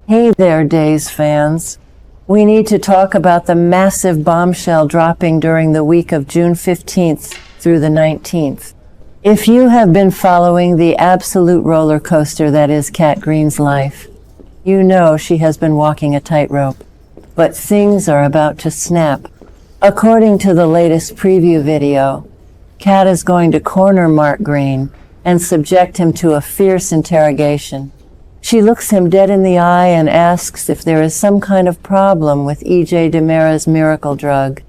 Hey there, Days fans. We need to talk about the massive bombshell dropping during the week of June 15th through the 19th. If you have been following the absolute roller coaster that is Kat Greene's life, you know she has been walking a tightrope. But things are about to snap. According to the latest preview video, Kat is going to corner Mark Greene and subject him to a fierce interrogation. She looks him dead in the eye and asks if there is some kind of problem with EJ DiMera's miracle drug.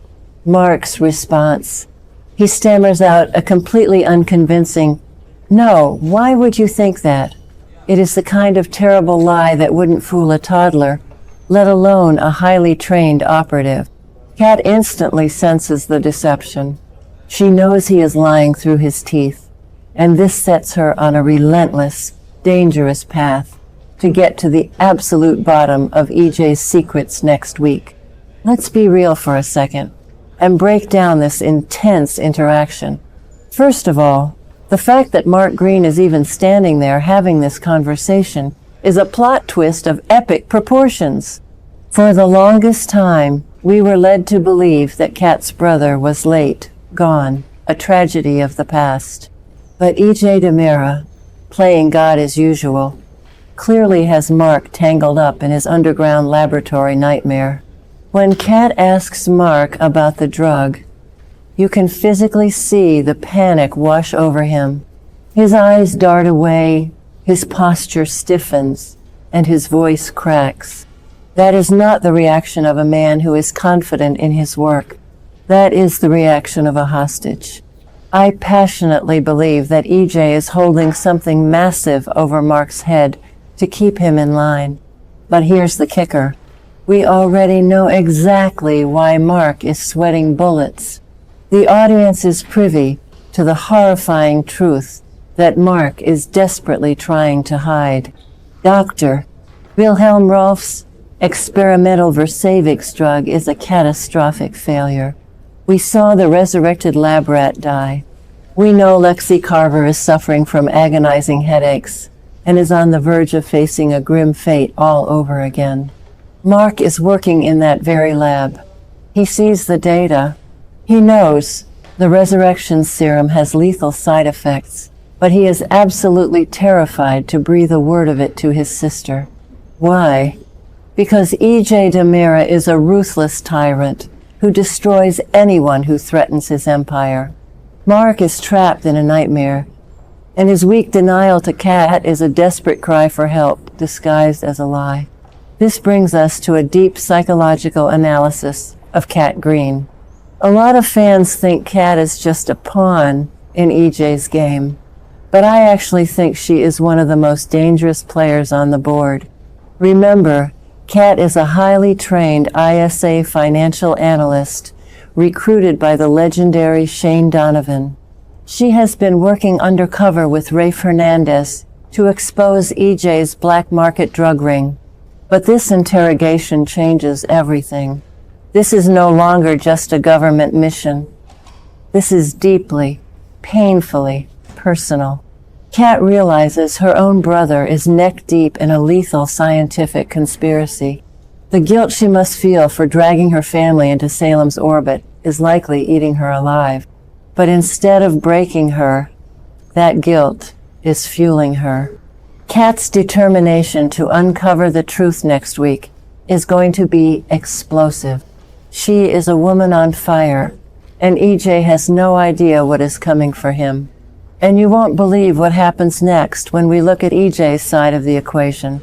Mark's response. He stammers out a completely unconvincing, "No, why would you think that?" It is the kind of terrible lie that wouldn't fool a toddler, let alone a highly trained operative. Kat instantly senses the deception. She knows he is lying through his teeth, and this sets her on a relentless, dangerous path to get to the absolute bottom of EJ's secrets next week. Let's be real for a second and break down this intense interaction. First of all, the fact that Mark Greene is even standing there having this conversation is a plot twist of epic proportions. For the longest time, we were led to believe that Kat's brother was late, gone, a tragedy of the past. But EJ DiMera, playing God as usual, clearly has Mark tangled up in his underground laboratory nightmare. When Kat asks Mark about the drug, you can physically see the panic wash over him. His eyes dart away, his posture stiffens, and his voice cracks. That is not the reaction of a man who is confident in his work. That is the reaction of a hostage. I passionately believe that EJ is holding something massive over Mark's head to keep him in line. But here's the kicker. We already know exactly why Mark is sweating bullets. The audience is privy to the horrifying truth that Mark is desperately trying to hide. Dr. Wilhelm Rolf's experimental Versavix drug is a catastrophic failure. We saw the resurrected lab rat die. We know Lexie Carver is suffering from agonizing headaches and is on the verge of facing a grim fate all over again. Mark is working in that very lab. He sees the data. He knows the resurrection serum has lethal side effects, but he is absolutely terrified to breathe a word of it to his sister. Why? Because EJ DiMera is a ruthless tyrant who destroys anyone who threatens his empire. Mark is trapped in a nightmare, and his weak denial to Kat is a desperate cry for help disguised as a lie. This brings us to a deep psychological analysis of Kat Greene. A lot of fans think Kat is just a pawn in EJ's game, but I actually think she is one of the most dangerous players on the board. Remember, Kat is a highly trained ISA financial analyst recruited by the legendary Shane Donovan. She has been working undercover with Rafe Hernandez to expose EJ's black market drug ring. But this interrogation changes everything. This is no longer just a government mission. This is deeply, painfully personal. Kat realizes her own brother is neck deep in a lethal scientific conspiracy. The guilt she must feel for dragging her family into Salem's orbit is likely eating her alive. But instead of breaking her, that guilt is fueling her. Kat's determination to uncover the truth next week is going to be explosive. She is a woman on fire, and EJ has no idea what is coming for him. And you won't believe what happens next when we look at EJ's side of the equation.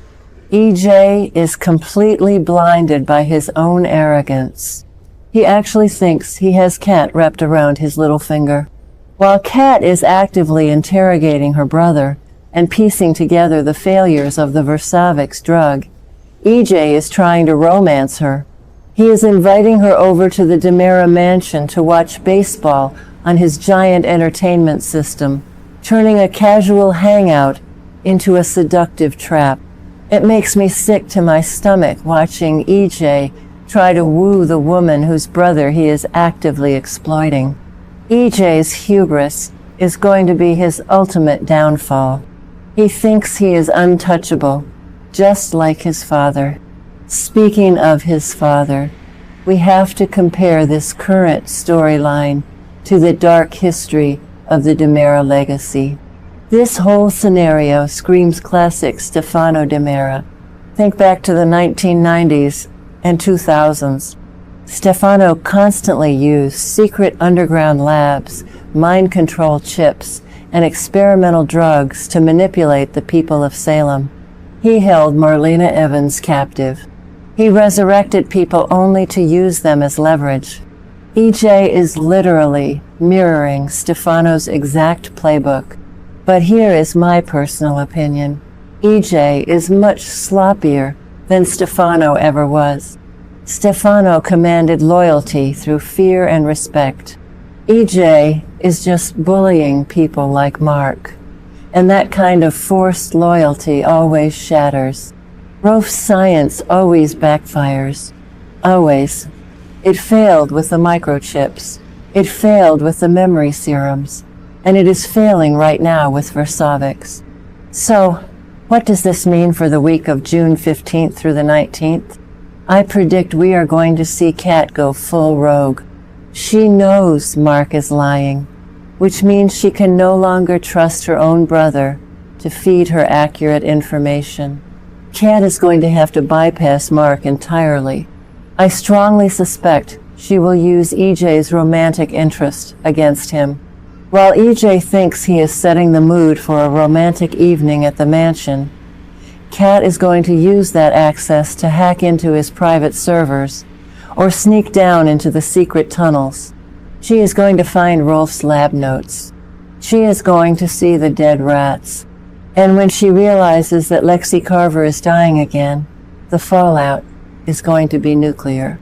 EJ is completely blinded by his own arrogance. He actually thinks he has Kat wrapped around his little finger. While Kat is actively interrogating her brother and piecing together the failures of the Versavix drug, EJ is trying to romance her. He is inviting her over to the DiMera mansion to watch baseball on his giant entertainment system, turning a casual hangout into a seductive trap. It makes me sick to my stomach watching EJ try to woo the woman whose brother he is actively exploiting. EJ's hubris is going to be his ultimate downfall. He thinks he is untouchable, just like his father. Speaking of his father, we have to compare this current storyline to the dark history of the DiMera legacy. This whole scenario screams classic Stefano DiMera. Think back to the 1990s and 2000s. Stefano constantly used secret underground labs, mind control chips, and experimental drugs to manipulate the people of Salem. He held Marlena Evans captive. He resurrected people only to use them as leverage. EJ is literally mirroring Stefano's exact playbook. But here is my personal opinion. EJ is much sloppier than Stefano ever was. Stefano commanded loyalty through fear and respect. EJ is just bullying people like Mark. And that kind of forced loyalty always shatters. Rolf's science always backfires. Always. It failed with the microchips. It failed with the memory serums. And it is failing right now with Versavix. So, what does this mean for the week of June 15th through the 19th? I predict we are going to see Kat go full rogue. She knows Mark is lying, which means she can no longer trust her own brother to feed her accurate information. Kat is going to have to bypass Mark entirely. I strongly suspect she will use EJ's romantic interest against him. While EJ thinks he is setting the mood for a romantic evening at the mansion, Kat is going to use that access to hack into his private servers or sneak down into the secret tunnels. She is going to find Rolf's lab notes. She is going to see the dead rats. And when she realizes that Lexie Carver is dying again, the fallout is going to be nuclear.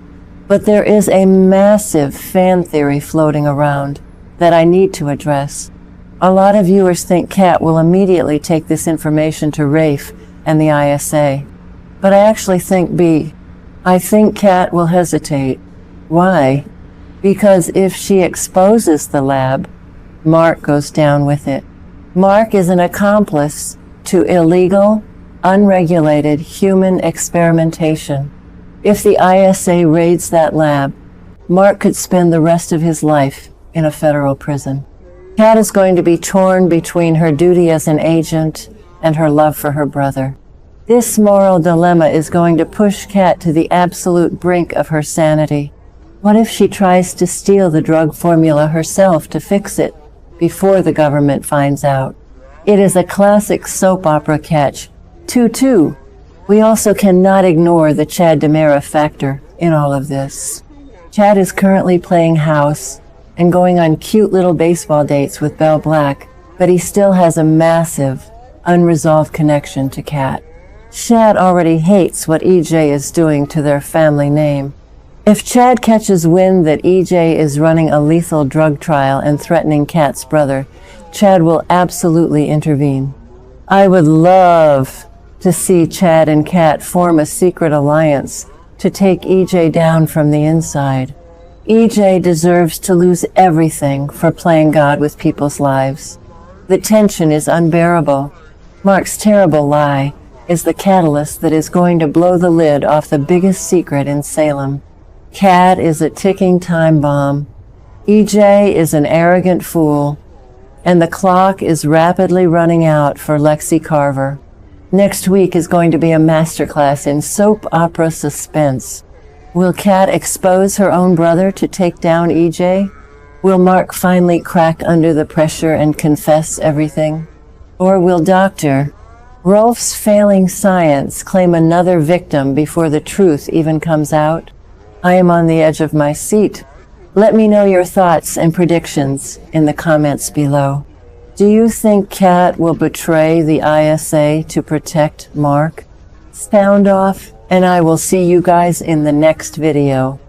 But there is a massive fan theory floating around that I need to address. A lot of viewers think Kat will immediately take this information to Rafe and the ISA. But I actually think B. I think Kat will hesitate. Why? Because if she exposes the lab, Mark goes down with it. Mark is an accomplice to illegal, unregulated human experimentation. If the ISA raids that lab, Mark could spend the rest of his life in a federal prison. Kat is going to be torn between her duty as an agent and her love for her brother. This moral dilemma is going to push Kat to the absolute brink of her sanity. What if she tries to steal the drug formula herself to fix it before the government finds out? It is a classic soap opera catch. 2-2. We also cannot ignore the Chad DiMera factor in all of this. Chad is currently playing house and going on cute little baseball dates with Belle Black, but he still has a massive, unresolved connection to Kat. Chad already hates what EJ is doing to their family name. If Chad catches wind that EJ is running a lethal drug trial and threatening Kat's brother, Chad will absolutely intervene. I would love to see Chad and Kat form a secret alliance to take EJ down from the inside. EJ deserves to lose everything for playing God with people's lives. The tension is unbearable. Mark's terrible lie is the catalyst that is going to blow the lid off the biggest secret in Salem. Kat is a ticking time bomb. EJ is an arrogant fool. And the clock is rapidly running out for Lexie Carver. Next week is going to be a masterclass in soap opera suspense. Will Kat expose her own brother to take down EJ? Will Mark finally crack under the pressure and confess everything? Or will Dr. Rolf's failing science claim another victim before the truth even comes out? I am on the edge of my seat. Let me know your thoughts and predictions in the comments below. Do you think Kat will betray the ISA to protect Mark? Sound off, and I will see you guys in the next video.